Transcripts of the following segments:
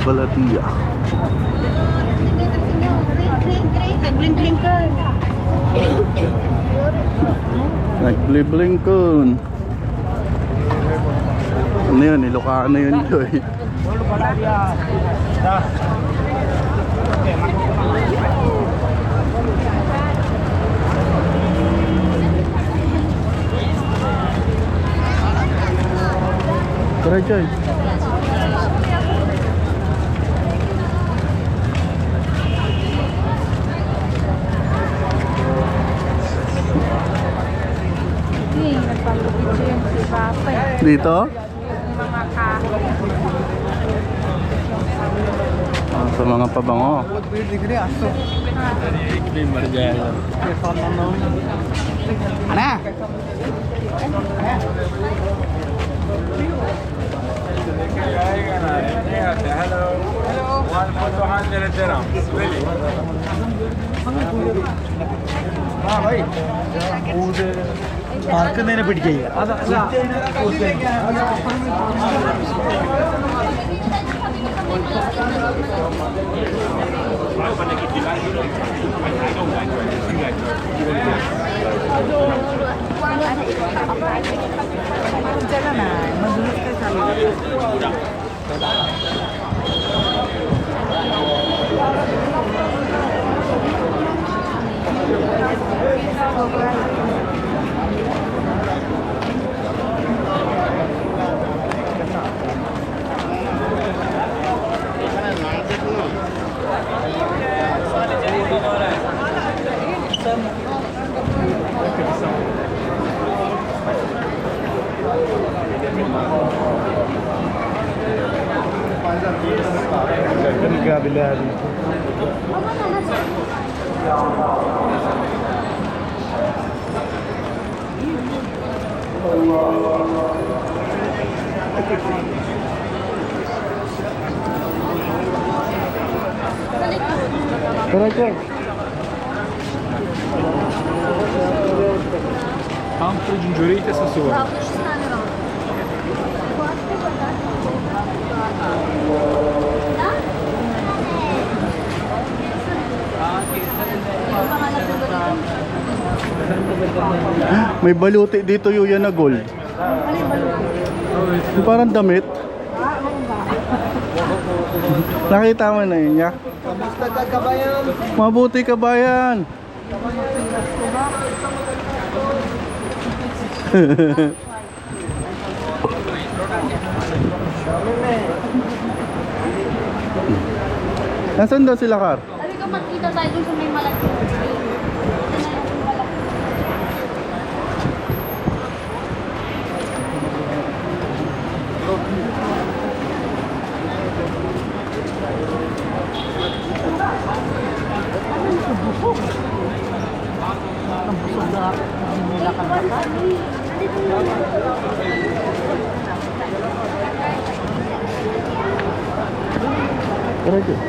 Balatiya. Nagbliblingkon. Ano yun? Ilocano yun, Joy. Tara, Joy. Dito? Sa mga pabango. Ana? പറക്കുന്നതിനെ പിടിക്കുക Grabe. Tara, Tam giurite sa sua. may baluti dito Yuya na gold. Yung parang damit. Nakita mo na yun, ya? Kamusta ka, kabayan? Mabuti kabayan. Nasaan daw sila, Kar? Sabi ko magkita tayo dun sa may malaki. Tara dyan.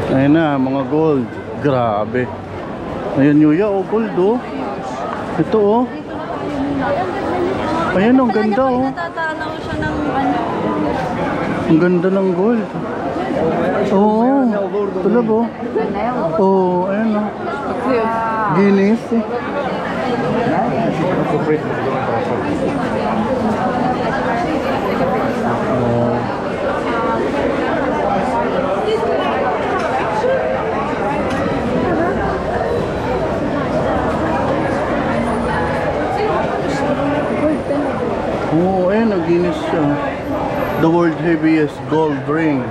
Ayun na, mga gold. Grabe. Ayun, Yuya, oh, gold, oh. Ito, oh. Ayun, ang ganda, oh. Natatanaw siya ng ano. Ang ganda ng gold. Oo, tulog, oh. Oo, ayun, oh. Guinness, eh. Oo, ayun, Guinness siya. The world heaviest gold ring.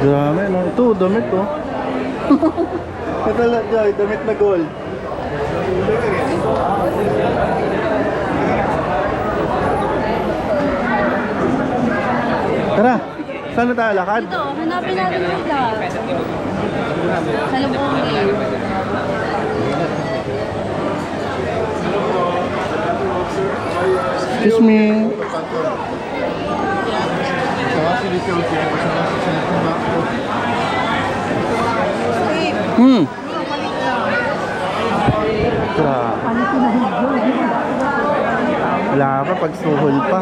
Grabe, no? Ito, damit, oh. Ito lang, Joy, damit na gold. Tara, saan na tayo lakad? Ito, hanapin natin yung vlog. Sa Lubongin. Excuse me. Hmm. Wala pa, pag suhol pa.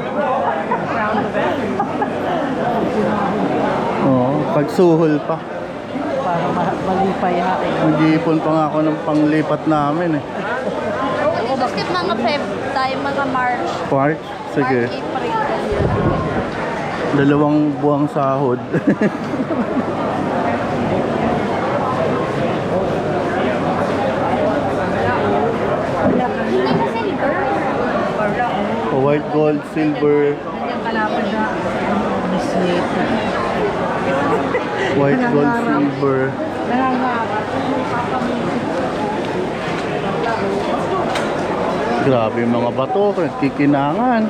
Oo, pag suhol pa. Para malipay ha. Nag-iipon pa nga ako ng panglipat namin eh. Dito skip mga Feb tayo, mga March. March? Sige. March, April, ganyan. 2 buwang sahod. White gold, silver, white gold, silver. Grabe yung mga bato, kikinangan.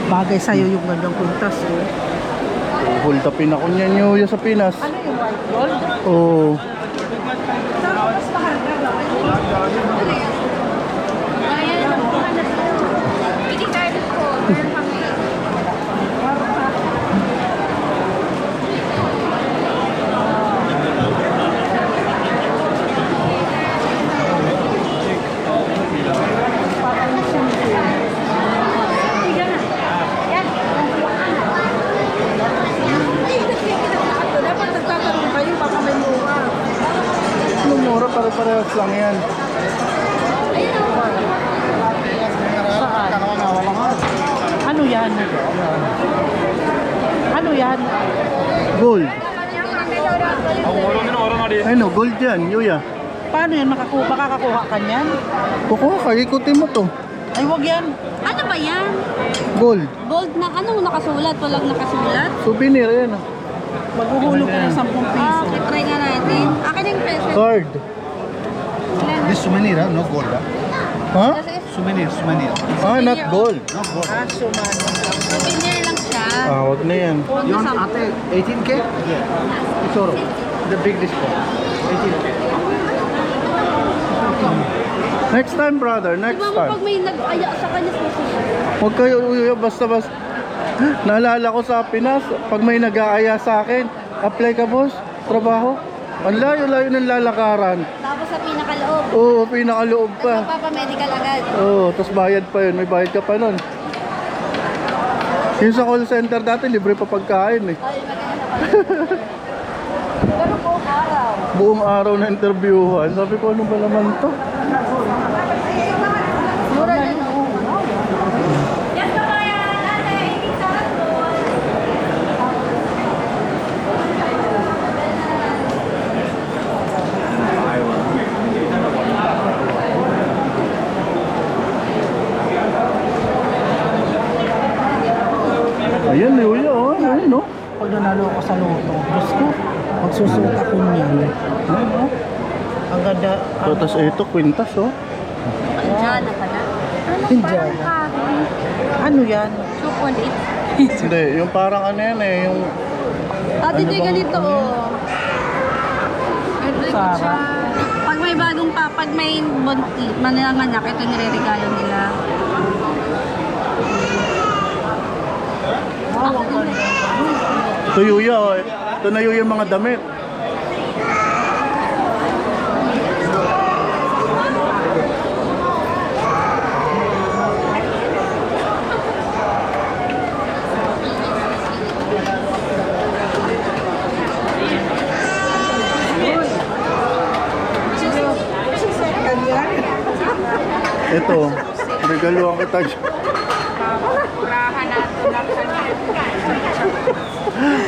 Bagay sa'yo yung ganyang kuntas. Hold upin ako niyan yung sa Pinas. Ano yung white gold? Oo. Pili card ko. Meron kami. Dapat nagtatanong kayo, baka may mura. Anong mura? Pare-parehas lang yan. Saan? Ano yan? Ano yan? Gold. 얼어나리. Ano, gold yan, Yuya. Paano yan? Makakakuha ka niyan? Kukuha ka, ikutin mo to. Ay, wag yan. Ano ba yan? Gold. Gold na anong nakasulat? Walang nakasulat? Souvenir yan. Maghuhulog ka ng 10 piso. Okay, try nga natin. Akin yung present. Card. This souvenir, no gold. Ha? Kasi Souvenir. Ah, not gold. No gold. Ah, sumano. souvenir lang siya. Ah, wag na yan. You want ate 18K? Yeah. It's all right. The big discount. 18K. Next time, brother. Next Diba mo time. pag may nag-aya sa kanya susunod? Huwag kayo, Yuya, basta-basta. Naalala ko sa Pinas, pag may nag-aaya sa akin, apply ka, boss. Trabaho. Ang layo-layo ng lalakaran. Tapos sa pinakaloob. Oo, pinakaloob Tapos pa. magpapamedical agad. Oo, tapos bayad pa yun. May bayad ka pa nun. Yung sa call center dati, libre pa pagkain eh. Ay, maganda pa. Pero buong araw. Buong araw na interviewhan. Sabi ko, ano ba naman to? Mura na no. Yes, kabayan! Ate, ibig sarap doon. Ayan, Yuya, oh. Ayun, no? Pag nanalo ako sa loto, Diyos ko, magsusuot ako niyan. Ayun, no? Ang ganda. So, tapos ito, kwintas, oh. Diyan na pala. Indiana. Ano yan? Chocolate. Hindi, yung parang ano yan eh, yung... Ate, Ano di bang- ganito oh. Sarap. Pag may bagong pag may bunti, mananganak, ito nire-regalo nila. Wow, ang ganda. Ito, Yuya, oh. Ito na yung mga damit. Ito, regaluhan kita.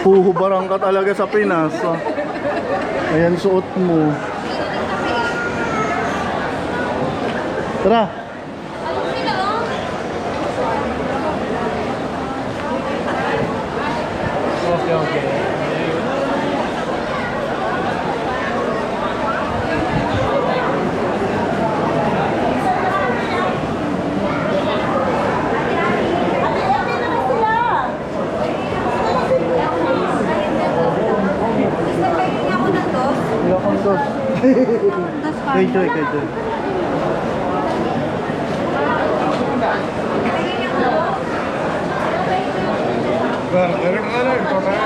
Huhubarang ka talaga sa Pinas. Oh. Ayan, suot mo. Tara. Wala kang dos. Kay Joy, kay Joy. Total